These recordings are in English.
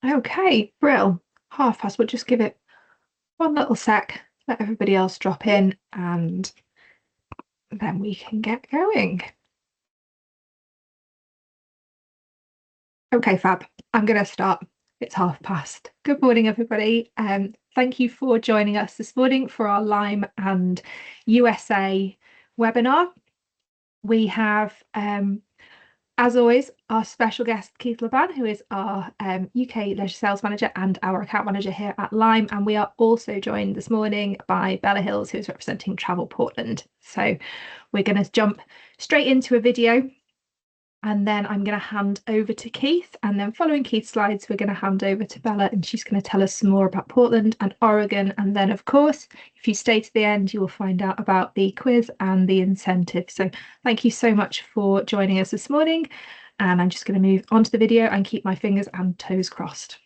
Okay, brill. Half past. We'll just give it one little sec, let everybody else drop in, and then we can get going. Okay, Fab. I'm going to start. It's half past. Good morning, everybody. Thank you for joining us this morning for our Lyme and USA webinar. We have as always, our special guest, Keith Laban, who is our UK Leisure Sales Manager and our account manager here at Lyme. And we are also joined this morning by Bella Hills, who is representing Travel Portland. So we're going to jump straight into a video. And then I'm going to hand over to Keith. And then following Keith's slides, we're going to hand over to Bella and she's going to tell us some more about Portland and Oregon. And then, of course, if you stay to the end, you will find out about the quiz and the incentive. So thank you so much for joining us this morning. And I'm just going to move on to the video and keep my fingers and toes crossed.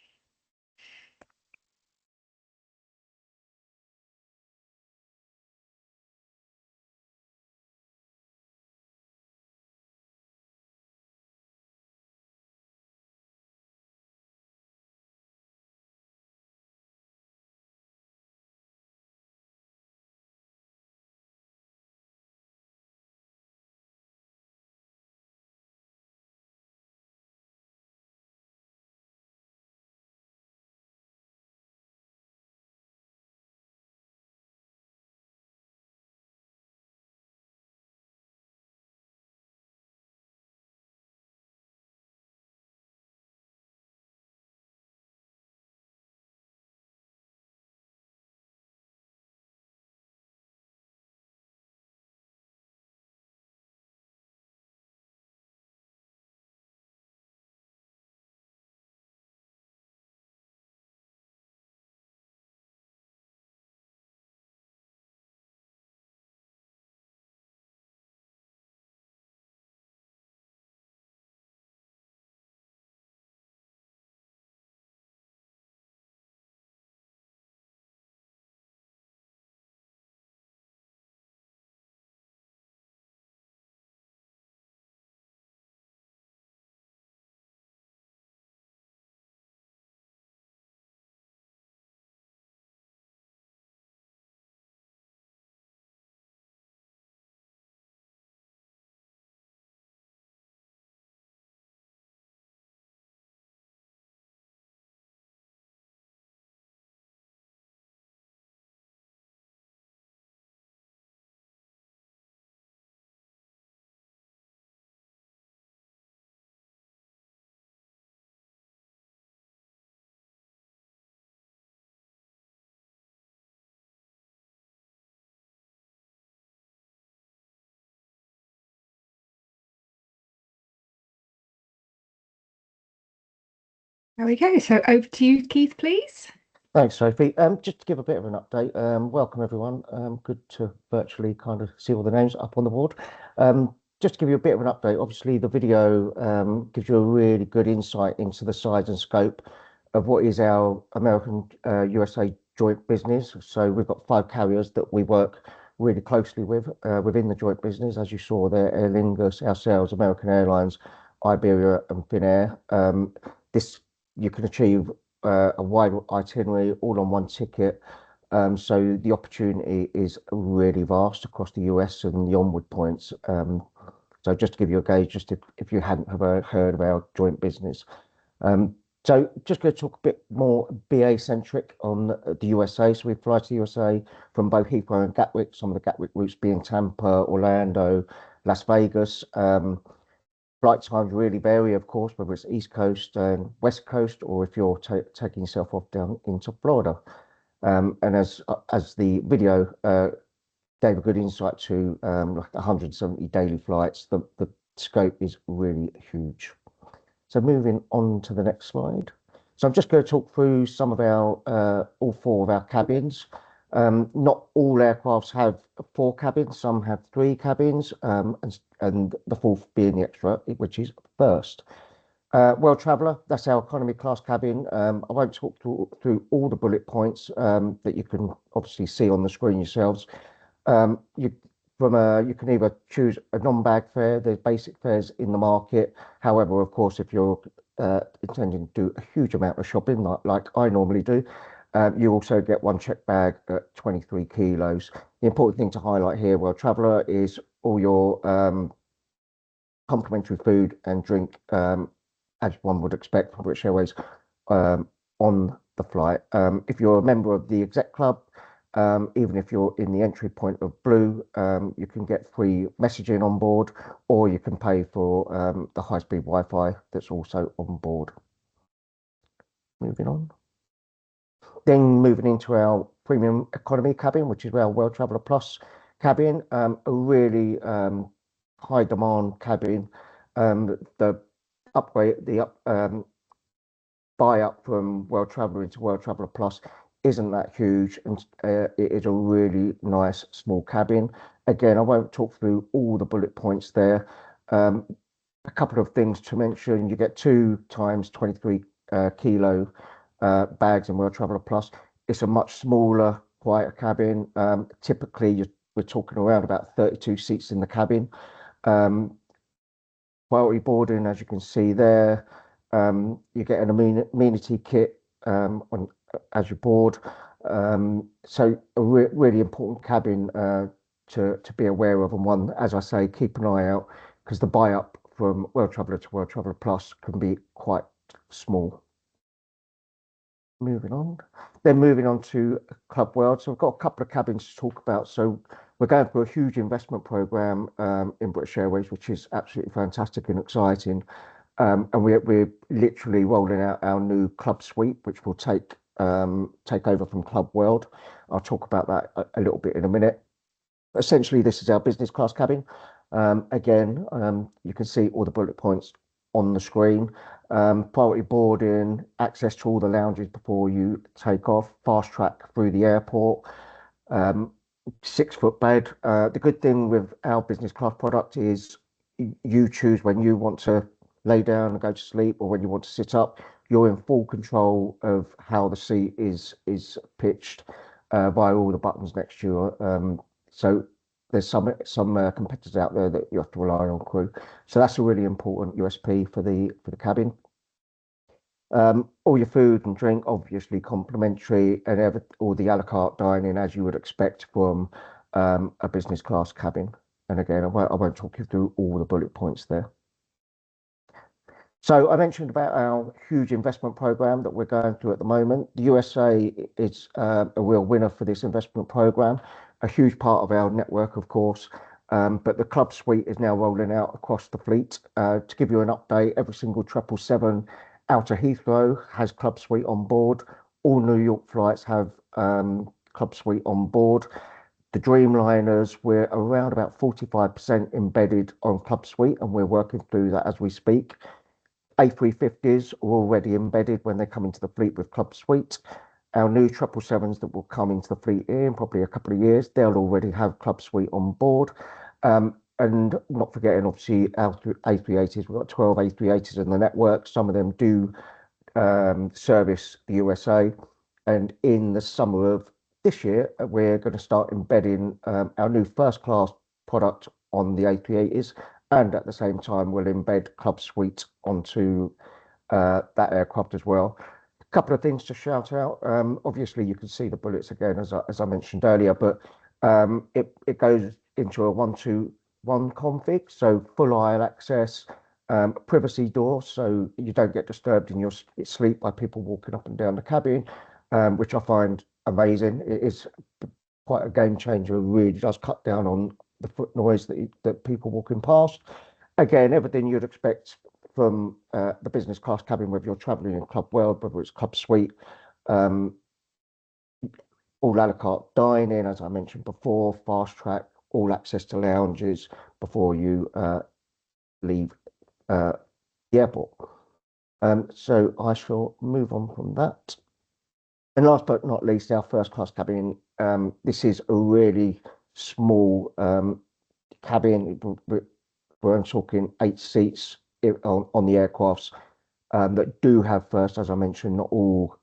There we go. So over to you, Keith, please. Thanks, Sophie. Just to give a bit of an update, welcome everyone. Good to virtually kind of see all the names up on the board. Just to give you a bit of an update, obviously the video gives you a really good insight into the size and scope of what is our American USA joint business. So we've got 5 carriers that we work really closely with within the joint business. As you saw there, Aer Lingus, ourselves, American Airlines, Iberia and Finnair. This you can achieve a wide itinerary all on one ticket. So the opportunity is really vast across the US and the onward points. So just to give you a gauge, just if you hadn't heard of our joint business. So just going to talk a bit more BA centric on the USA. So we fly to the USA from both Heathrow and Gatwick, some of the Gatwick routes being Tampa, Orlando, Las Vegas. Flight times really vary, of course, whether it's East Coast and West Coast, or if you're taking yourself off down into Florida. And as the video gave a good insight to, like 170 daily flights, the scope is really huge. So moving on to the next slide. So I'm just going to talk through some of our all 4 of our cabins. Not all aircrafts have 4 cabins, some have 3 cabins, and the 4th being the extra, which is first. World Traveller, that's our economy class cabin. I won't talk through all the bullet points that you can obviously see on the screen yourselves. You can either choose a non-bag fare, there's basic fares in the market. However, of course, if you're intending to do a huge amount of shopping like I normally do, you also get one check bag at 23 kilos. The important thing to highlight here, World Traveller, is all your complimentary food and drink, as one would expect from British Airways, um, on the flight. If you're a member of the exec club, even if you're in the entry point of blue, you can get free messaging on board, or you can pay for the high-speed Wi-Fi that's also on board. Moving on. Then moving into our premium economy cabin, which is our World Traveller Plus cabin, a really high demand cabin. The upgrade, the buy up from World Traveller into World Traveller Plus isn't that huge, and it is a really nice small cabin. Again, I won't talk through all the bullet points there. A couple of things to mention: you get 2 times 23 kilo bags in World Traveller Plus. It's a much smaller, quieter cabin. Typically, we're talking around about 32 seats in the cabin. Priority boarding, as you can see there. You get an amenity kit as you board. So a really important cabin to be aware of, and one, as I say, keep an eye out, because the buy up from World Traveller to World Traveller Plus can be quite small. Moving on. Then moving on to Club World. So we've got a couple of cabins to talk about. So we're going through a huge investment program in British Airways, which is absolutely fantastic and exciting. And we're literally rolling out our new Club Suite, which will take over from Club World. I'll talk about that a little bit in a minute. Essentially, this is our business class cabin. Again, you can see all the bullet points on the screen. Priority boarding, access to all the lounges before you take off, fast track through the airport, 6-foot bed. The good thing with our business class product is you choose when you want to lay down and go to sleep, or when you want to sit up. You're in full control of how the seat is pitched by all the buttons next to you. So there's some competitors out there that you have to rely on crew. So that's a really important USP for the cabin. All your food and drink obviously complimentary, and all the a la carte dining as you would expect from a business class cabin. And again, I won't talk you through all the bullet points there. So I mentioned about our huge investment program that we're going through at the moment. The USA is a real winner for this investment program, a huge part of our network, of course. But the Club Suite is now rolling out across the fleet. To give you an update, every single 777 out of Heathrow has Club Suite on board. All New York flights have Club Suite on board. The Dreamliners, we're around about 45% embedded on Club Suite, and we're working through that as we speak. A350s are already embedded when they come into the fleet with Club Suite. Our new 777s that will come into the fleet in probably a couple of years, they'll already have Club Suite on board. And not forgetting, obviously, our A380s. We've got 12 A380s in the network. Some of them do service the USA. And in the summer of this year, we're going to start embedding our new first class product on the A380s. And at the same time, we'll embed Club Suite onto that aircraft as well. A couple of things to shout out. Obviously, you can see the bullets again, as I mentioned earlier, but it goes into a 1-2-1 config, so full aisle access, privacy door, so you don't get disturbed in your sleep by people walking up and down the cabin, which I find amazing. It is quite a game changer. It really does cut down on the foot noise that people walking past. Again, everything you'd expect from the business class cabin, whether you're traveling in Club World, whether it's Club Suite, all a la carte dining, as I mentioned before, fast track, all access to lounges before you leave the airport. So I shall move on from that. And last but not least, our first class cabin. This is a really small cabin. We're talking 8 seats on the aircrafts that do have first. As I mentioned, not all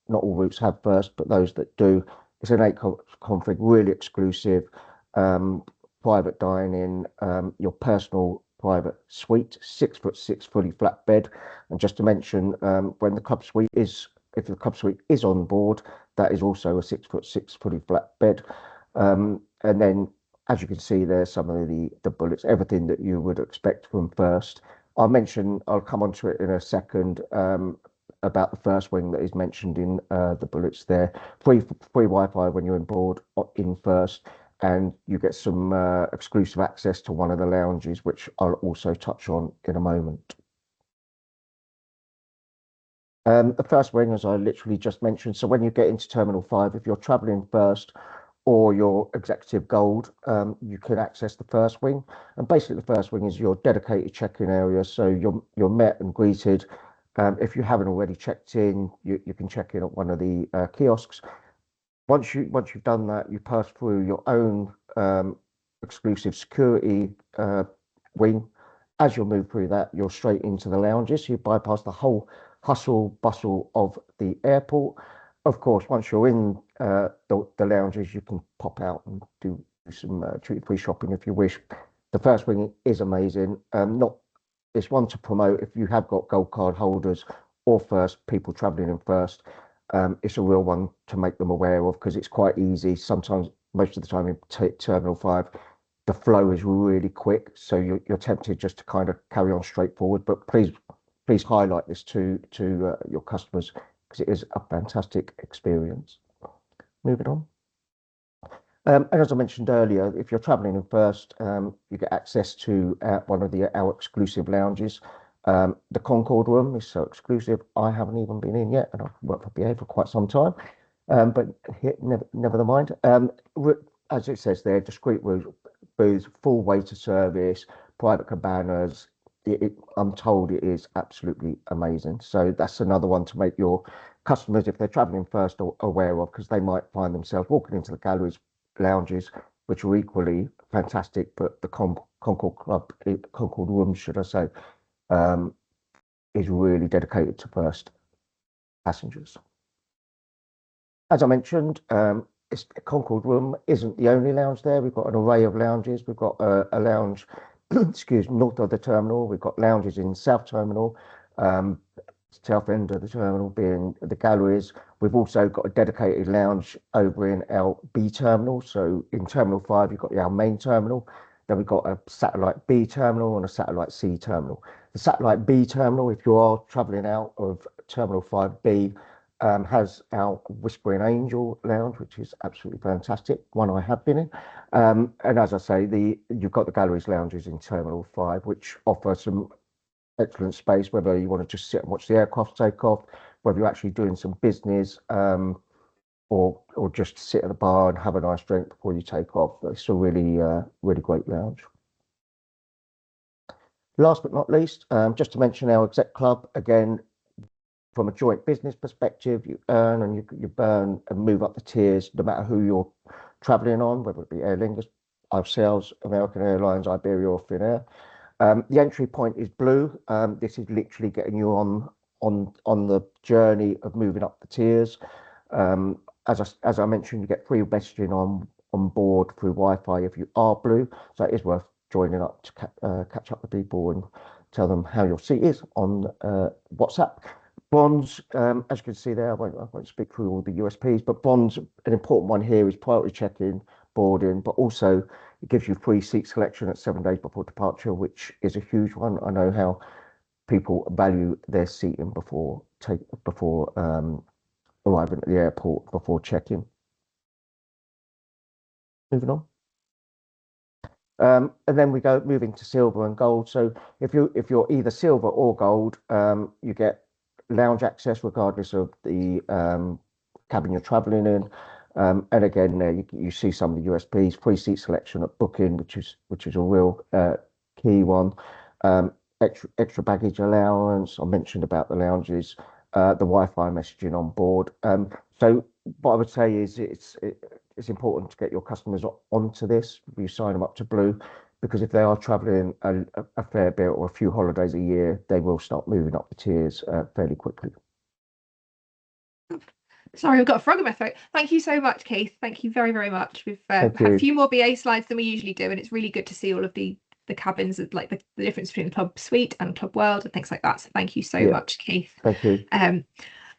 routes have first, but those that do. It's an 8 config, really exclusive, private dining, your personal private suite, 6'6" fully flat bed. And just to mention, when the club suite is, if the club suite is on board, that is also a 6'6" fully flat bed. And then, as you can see there, some of the bullets, everything that you would expect from First. I'll come on to it in a second, about the first wing that is mentioned in the bullets there. Free Wi-Fi when you're on board in First, and you get some exclusive access to one of the lounges, which I'll also touch on in a moment. The first wing, as I literally just mentioned, so when you get into Terminal 5, if you're traveling First or your Executive Gold, you can access the first wing. And basically the first wing is your dedicated check-in area, so you're met and greeted. If you haven't already checked in, you can check in at one of the kiosks. Once you've done that, you pass through your own exclusive security wing. As you'll move through that, you're straight into the lounges. You bypass the whole hustle bustle of the airport. Of course, once you're in the lounges, you can pop out and do some duty-free shopping if you wish. The first wing is amazing. It's one to promote if you have got gold card holders or First people traveling in First. It's a real one to make them aware of because it's quite easy. Sometimes, most of the time in Terminal 5, the flow is really quick, so you're tempted just to kind of carry on straight forward. But please highlight this to your customers because it is a fantastic experience. Moving on. And as I mentioned earlier, if you're traveling in First, you get access to one of our exclusive lounges. The Concord room is so exclusive. I haven't even been in yet, and I've worked for BA for quite some time. But never mind. As it says there, discreet booths, full waiter service, private cabanas. I'm told it is absolutely amazing. So that's another one to make your customers, if they're traveling First, aware of, because they might find themselves walking into the galleries, lounges, which are equally fantastic, but the Concord room, should I say, is really dedicated to First passengers. As I mentioned, Concord room isn't the only lounge there. We've got an array of lounges. We've got a lounge, excuse me, north of the terminal. We've got lounges in South Terminal, south end of the terminal being the galleries. We've also got a dedicated lounge over in our B terminal. So in Terminal 5, you've got our main terminal. Then we've got a satellite B terminal and a satellite C terminal. The satellite B terminal, if you are traveling out of Terminal 5B, has our Whispering Angel lounge, which is absolutely fantastic, one I have been in. And as I say, you've got the galleries lounges in Terminal 5, which offer some excellent space, whether you want to just sit and watch the aircraft take off, whether you're actually doing some business, or just sit at the bar and have a nice drink before you take off. It's a really great lounge. Last but not least, just to mention our exec club again. From a joint business perspective, you earn and you burn and move up the tiers, no matter who you're traveling on, whether it be Aer Lingus, ourselves, American Airlines, Iberia, or Finnair. The entry point is blue. This is literally getting you on the journey of moving up the tiers. As I mentioned, you get free messaging on board through Wi-Fi if you are blue. So it is worth joining up to catch up with people and tell them how your seat is on WhatsApp. Bronze, as you can see there, I won't speak through all the USPs, but bronze, an important one here is priority check-in, boarding, but also it gives you free seat selection at 7 days before departure, which is a huge one. I know how people value their seating before arriving at the airport, before check-in. Moving on. And then we go moving to silver and gold. So if you're either silver or gold, you get lounge access regardless of the cabin you're traveling in. And again, there you see some of the USPs: free seat selection at booking, which is a real key one. Extra baggage allowance. I mentioned about the lounges, the Wi-Fi messaging on board. So what I would say is it's important to get your customers onto this. You sign them up to Blue, because if they are traveling a fair bit or a few holidays a year, they will start moving up the tiers fairly quickly. Sorry, I've got a frog in my throat. Thank you so much, Keith. Thank you very, very much. We've had a few more BA slides than we usually do, and it's really good to see all of the the cabins, like the difference between Club Suite and Club World and things like that. So thank you so Yeah, much, Keith. thank you.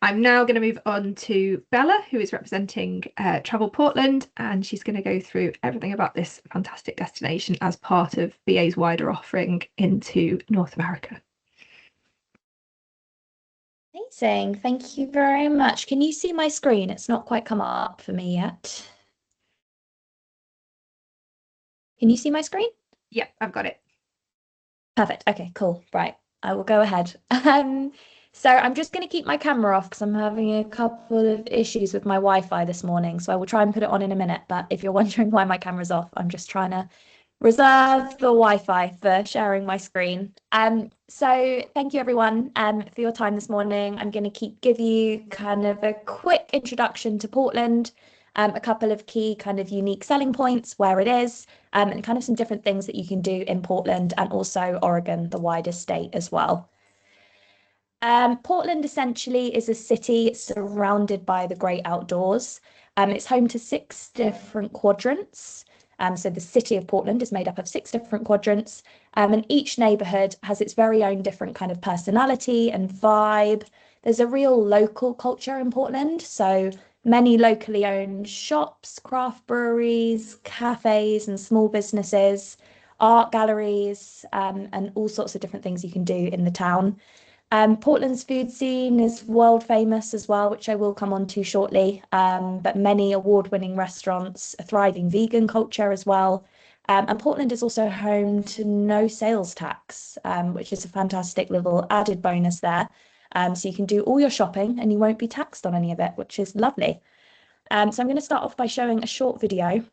I'm now going to move on to Bella, who is representing Travel Portland, and she's going to go through everything about this fantastic destination as part of BA's wider offering into North America. Amazing. Thank you very much. Can you see my screen? It's not quite come up for me yet. Can you see my screen? Yep, I've got it. Perfect. Okay, cool. Right. I will go ahead. So I'm just going to keep my camera off because I'm having a couple of issues with my Wi-Fi this morning. So I will try and put it on in a minute. But if you're wondering why my camera's off, I'm just trying to reserve the Wi-Fi for sharing my screen. So thank you everyone for your time this morning. I'm going to give you kind of a quick introduction to Portland, a couple of key kind of unique selling points, where it is, and kind of some different things that you can do in Portland and also Oregon, the wider state as well. Portland essentially is a city surrounded by the great outdoors. It's home to 6 different quadrants. So the city of Portland is made up of 6 different quadrants, and each neighborhood has its very own different kind of personality and vibe. There's a real local culture in Portland, so many locally owned shops, craft breweries, cafes, and small businesses, art galleries, and all sorts of different things you can do in the town. Portland's food scene is world famous as well, which I will come on to shortly. But many award-winning restaurants, a thriving vegan culture as well. And Portland is also home to no sales tax, which is a fantastic little added bonus there. So you can do all your shopping and you won't be taxed on any of it, which is lovely. So I'm going to start off by showing a short video.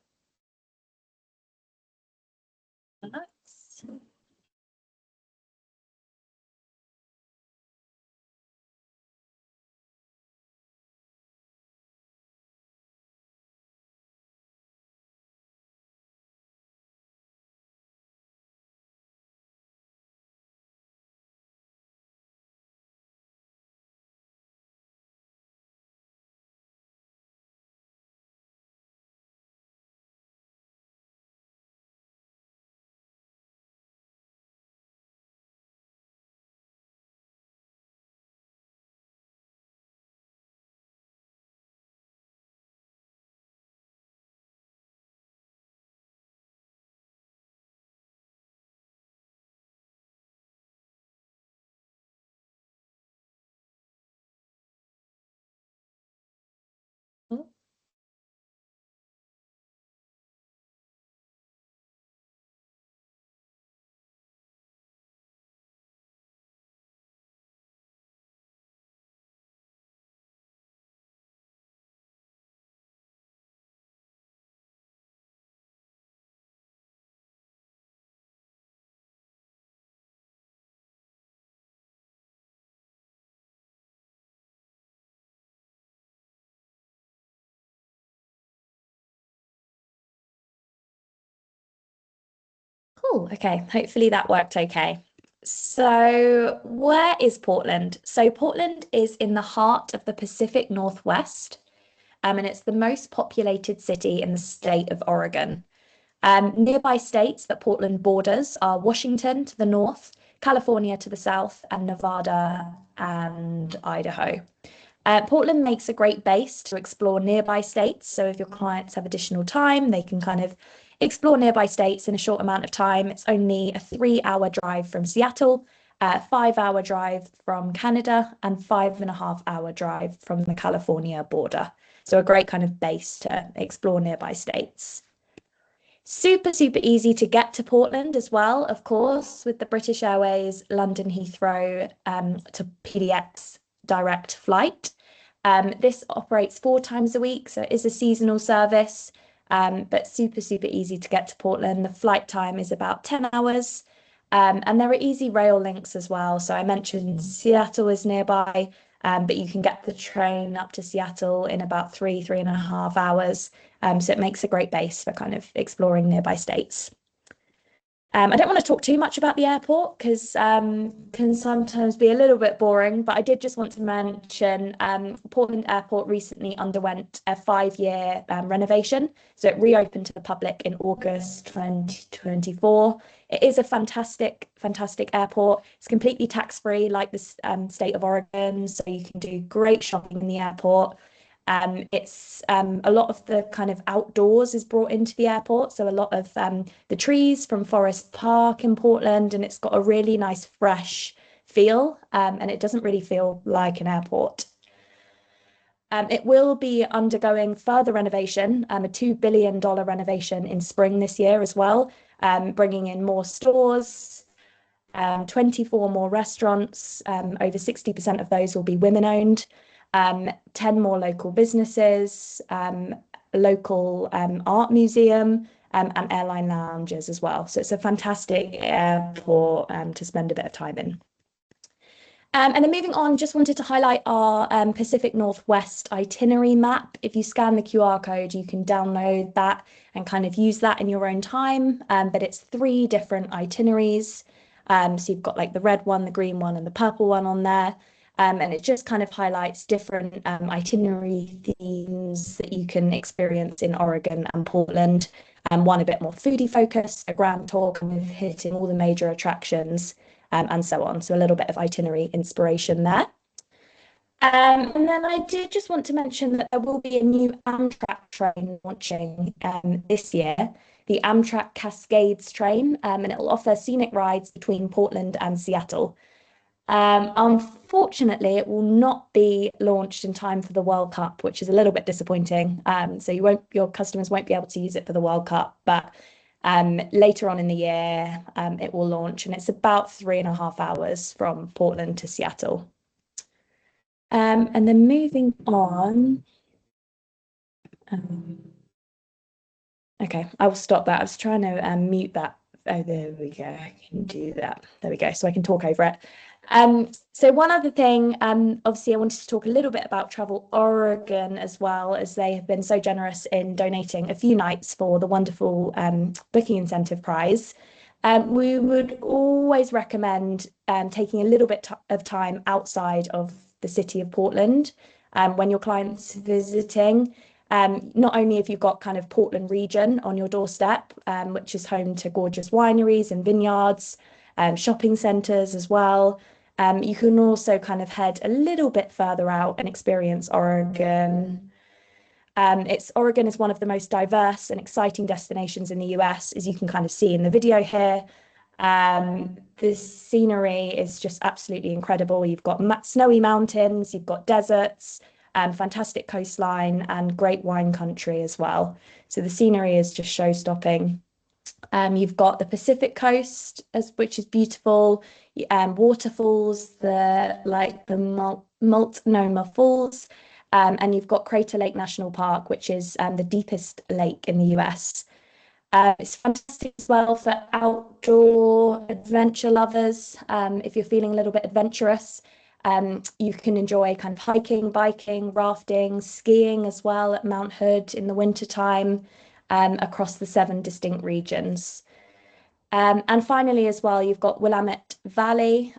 Cool. Okay. Hopefully that worked okay. So where is Portland? So Portland is in the heart of the Pacific Northwest, and it's the most populated city in the state of Oregon. Nearby states that Portland borders are Washington to the north, California to the south, and Nevada and Idaho. Portland makes a great base to explore nearby states. So if your clients have additional time, they can kind of explore nearby states in a short amount of time. It's only a 3-hour drive from Seattle, a 5-hour drive from Canada, and 5.5-hour drive from the California border. So a great kind of base to explore nearby states. Super, super easy to get to Portland as well, of course, with the British Airways London Heathrow to PDX direct flight. This operates 4 times a week, so it is a seasonal service, but super, super easy to get to Portland. The flight time is about 10 hours, and there are easy rail links as well. So I mentioned Seattle is nearby, but you can get the train up to Seattle in about 3.5 hours. So it makes a great base for kind of exploring nearby states. I don't want to talk too much about the airport because can sometimes be a little bit boring, but I did just want to mention Portland Airport recently underwent a 5-year renovation. So it reopened to the public in August 2024. It is a fantastic, fantastic airport. It's completely tax-free, like the state of Oregon. So you can do great shopping in the airport. It's a lot of the kind of outdoors is brought into the airport. So a lot of the trees from Forest Park in Portland, and it's got a really nice fresh feel, and it doesn't really feel like an airport. It will be undergoing further renovation, a $2 billion renovation in spring this year as well, bringing in more stores, 24 more restaurants, over 60% of those will be women-owned, 10 more local businesses, local art museum, and airline lounges as well. So it's a fantastic airport to spend a bit of time in. And then moving on, just wanted to highlight our Pacific Northwest itinerary map. If you scan the QR code, you can download that and kind of use that in your own time. But it's 3 different itineraries. So you've got like the red one, the green one, and the purple one on there. And it just kind of highlights different itinerary themes that you can experience in Oregon and Portland. One a bit more foodie focused, a grand tour kind of hitting all the major attractions, and so on. So a little bit of itinerary inspiration there. And then I did just want to mention that there will be a new Amtrak train launching this year, the Amtrak Cascades train, and it will offer scenic rides between Portland and Seattle. Unfortunately, it will not be launched in time for the World Cup, which is a little bit disappointing. So your customers won't be able to use it for the World Cup, but later on in the year, it will launch, and it's about 3.5 hours from Portland to Seattle. And then moving on. Okay, I will stop that. I was trying to mute that. Oh, there we go. I can do that. There we go. So I can talk over it. So one other thing, obviously I wanted to talk a little bit about Travel Oregon as well, as they have been so generous in donating a few nights for the wonderful booking incentive prize. We would always recommend taking a little bit of time outside of the city of Portland when your client's visiting. Not only if you've got kind of Portland region on your doorstep, which is home to gorgeous wineries and vineyards, shopping centres as well. You can also kind of head a little bit further out and experience Oregon. Oregon is one of the most diverse and exciting destinations in the US, as you can kind of see in the video here. The scenery is just absolutely incredible. You've got snowy mountains, you've got deserts, fantastic coastline, and great wine country as well. So the scenery is just show-stopping. You've got the Pacific coast, which is beautiful, waterfalls, the Multnomah Falls, and you've got Crater Lake National Park, which is the deepest lake in the US. It's fantastic as well for outdoor adventure lovers. If you're feeling a little bit adventurous, you can enjoy kind of hiking, biking, rafting, skiing as well at Mount Hood in the wintertime, across the 7 distinct regions. And finally, as well, you've got Willamette Valley,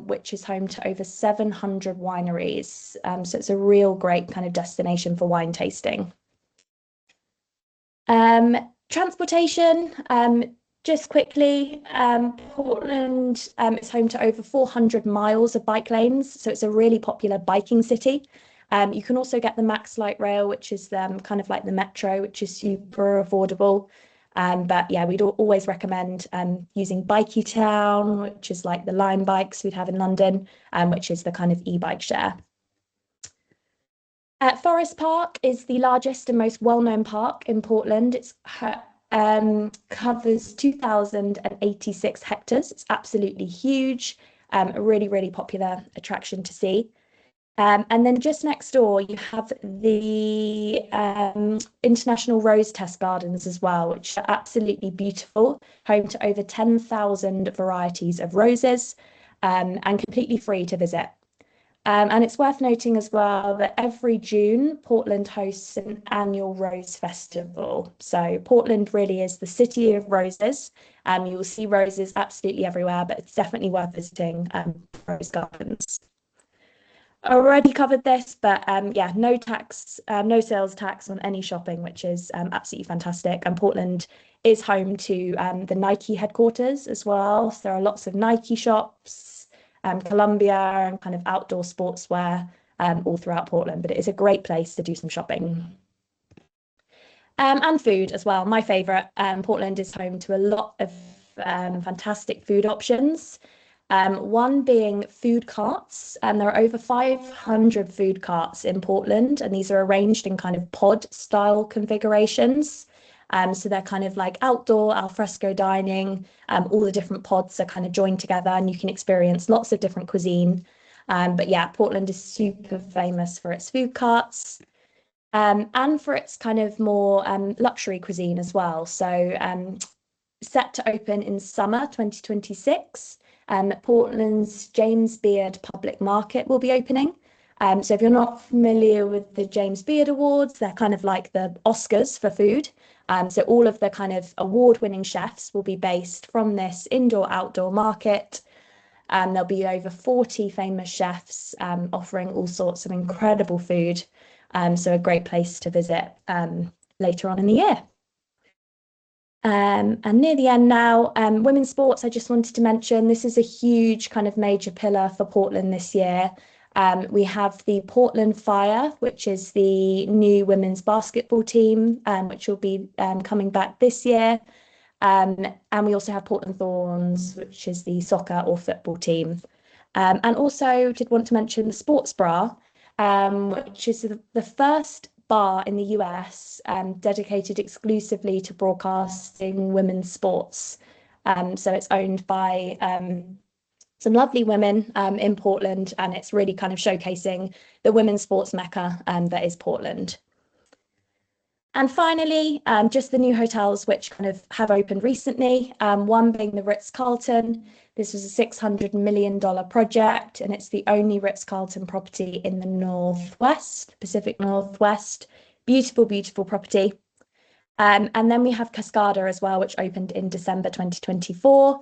which is home to over 700 wineries. So it's a real great kind of destination for wine tasting. Transportation, just quickly, Portland is home to over 400 miles of bike lanes, so it's a really popular biking city. You can also get the Max Light Rail, which is kind of like the metro, which is super affordable. But yeah, we'd always recommend using Bikey Town, which is like the Lime bikes we'd have in London, which is the kind of e-bike share. Forest Park is the largest and most well-known park in Portland. It covers 2,086 hectares. It's absolutely huge, a really, really popular attraction to see. And then just next door, you have the International Rose Test Gardens as well, which are absolutely beautiful, home to over 10,000 varieties of roses, and completely free to visit. And it's worth noting as well that every June, Portland hosts an annual Rose Festival. So Portland really is the city of roses. You will see roses absolutely everywhere, but it's definitely worth visiting rose gardens. Already covered this, but yeah, no tax, no sales tax on any shopping, which is absolutely fantastic. And Portland is home to the Nike headquarters as well. So there are lots of Nike shops, Columbia, and kind of outdoor sportswear all throughout Portland. But it is a great place to do some shopping. And food as well. My favorite, Portland is home to a lot of fantastic food options. One being food carts, and there are over 500 food carts in Portland, and these are arranged in kind of pod style configurations. So they're kind of like outdoor alfresco dining. All the different pods are kind of joined together, and you can experience lots of different cuisine. But yeah, Portland is super famous for its food carts. And for its kind of more luxury cuisine as well. So set to open in summer 2026. Portland's James Beard Public Market will be opening. So if you're not familiar with the James Beard Awards, they're kind of like the Oscars for food. So all of the kind of award-winning chefs will be based from this indoor-outdoor market. There'll be over 40 famous chefs offering all sorts of incredible food. So a great place to visit later on in the year. And near the end now, women's sports, I just wanted to mention, this is a huge kind of major pillar for Portland this year. We have the Portland Fire, which is the new women's basketball team, which will be coming back this year. And we also have Portland Thorns, which is the soccer or football team. And also did want to mention the Sports Bra, which is the first bar in the US dedicated exclusively to broadcasting women's sports. So it's owned by some lovely women in Portland, and it's really kind of showcasing the women's sports mecca that is Portland. And finally, just the new hotels which kind of have opened recently, one being the Ritz-Carlton. This was a $600 million project, and it's the only Ritz-Carlton property in the Northwest, Pacific Northwest. Beautiful, beautiful property. And then we have Cascada as well, which opened in December 2024.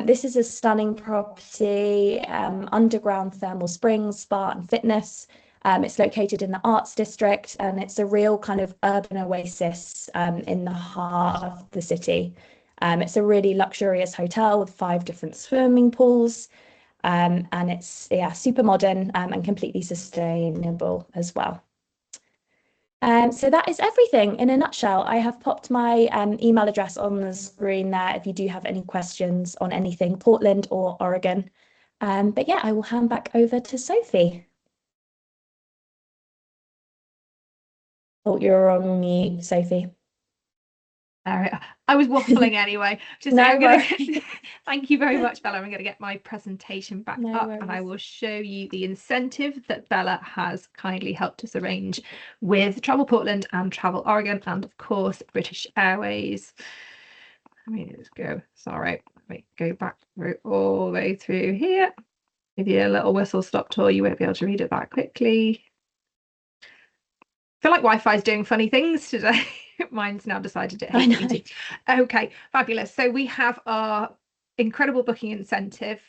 This is a stunning property, underground thermal springs, spa and fitness. It's located in the Arts District, and it's a real kind of urban oasis in the heart of the city. It's a really luxurious hotel with 5 different swimming pools, and it's super modern and completely sustainable as well. So that is everything in a nutshell. I have popped my email address on the screen there if you do have any questions on anything Portland or Oregon. But yeah, I will hand back over to Sophie. Oh, you're on mute, Sophie. All right. I was waffling anyway. Thank you very much, Bella. I'm going to get my presentation back up and I will show you the incentive that Bella has kindly helped us arrange with Travel Portland and Travel Oregon, and of course British Airways. Let me just go. Sorry. Let me go back through all the way through here. Give you a little whistle stop tour. You won't be able to read it that quickly. I feel like Wi-Fi is doing funny things today. Mine's now decided to hate me too. Okay, fabulous. So we have our incredible booking incentive.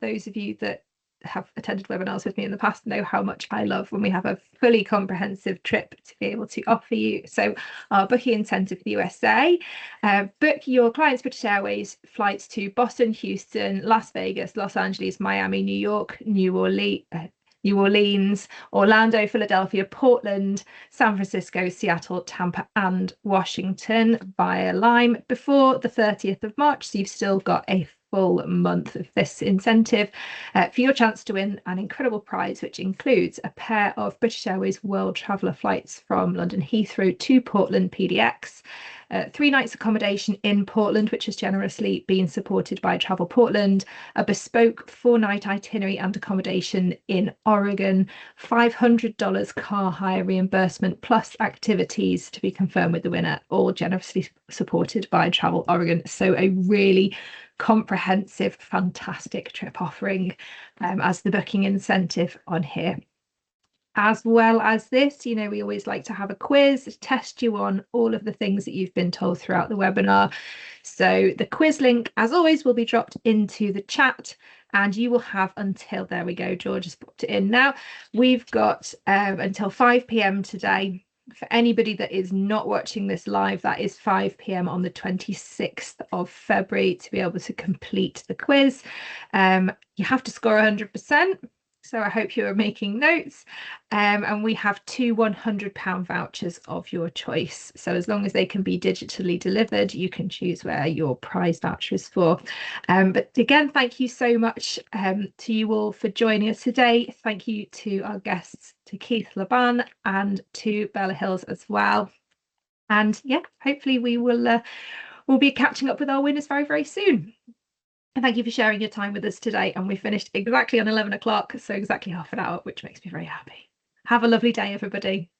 Those of you that have attended webinars with me in the past know how much I love when we have a fully comprehensive trip to be able to offer you. So our booking incentive for the USA, book your clients British Airways flights to Boston, Houston, Las Vegas, Los Angeles, Miami, New York, New Orleans, Orlando, Philadelphia, Portland, San Francisco, Seattle, Tampa, and Washington via Lime before the 30th of March. So you've still got a full month of this incentive for your chance to win an incredible prize, which includes a pair of British Airways World Traveller flights from London Heathrow to Portland PDX, 3 nights accommodation in Portland, which has generously been supported by Travel Portland, a bespoke 4-night itinerary and accommodation in Oregon, $500 car hire reimbursement plus activities to be confirmed with the winner, all generously supported by Travel Oregon. So a really comprehensive, fantastic trip offering as the booking incentive on here. As well as this, you know, we always like to have a quiz to test you on all of the things that you've been told throughout the webinar. So the quiz link, as always, will be dropped into the chat, and you will have until, there we go, George has popped it in now. We've got until 5 p.m. today. For anybody that is not watching this live, that is 5 p.m. on the 26th of February to be able to complete the quiz. You have to score 100%. So I hope you are making notes. And we have 2 £100 vouchers of your choice. So as long as they can be digitally delivered, you can choose where your prize voucher is for. But again, thank you so much to you all for joining us today. Thank you to our guests, to Keith Laban and to Bella Hills as well. And yeah, hopefully we'll be catching up with our winners very, very soon. And thank you for sharing your time with us today. And we finished exactly on 11 o'clock, so exactly half an hour, which makes me very happy. Have a lovely day, everybody.